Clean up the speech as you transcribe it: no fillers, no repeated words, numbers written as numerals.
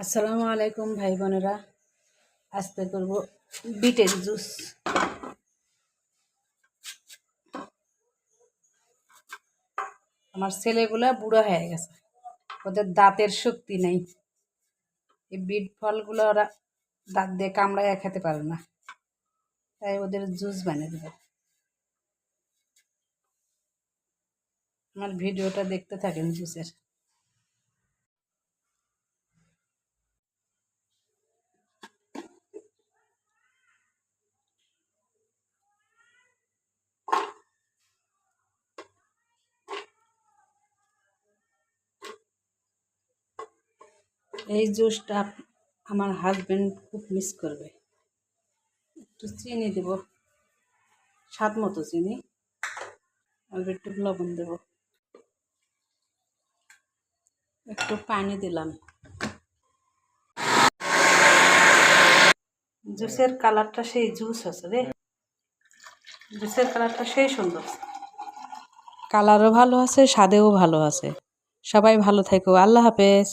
আসসালামু আলাইকুম ভাই বোনেরা। আজকে করব বিটের জুস। আমার ছেলেগুলা বুড়ো হয়ে গেছে, ওদের দাঁতের শক্তি নেই। এই বিট ফলগুলো ওরা দাঁত দিয়ে কামড়ায় খেতে পারে না, তাই ওদের জুস বানিয়ে দেবো। আমার ভিডিওটা দেখতে থাকেন জুসের। এই জুসটা আমার হাজবেন্ড খুব মিস করবে। একটু চিনি দেব, স্বাদ মতো চিনি, অল্প একটু লবণ দেব, একটু পানি দিলাম। জুসের কালারটা সেই জুস আছে রে, জুসের কালারটা সেই সুন্দর, কালারও ভালো আছে, স্বাদেও ভালো আছে। সবাই ভালো থেকো, আল্লাহ হাফেজ।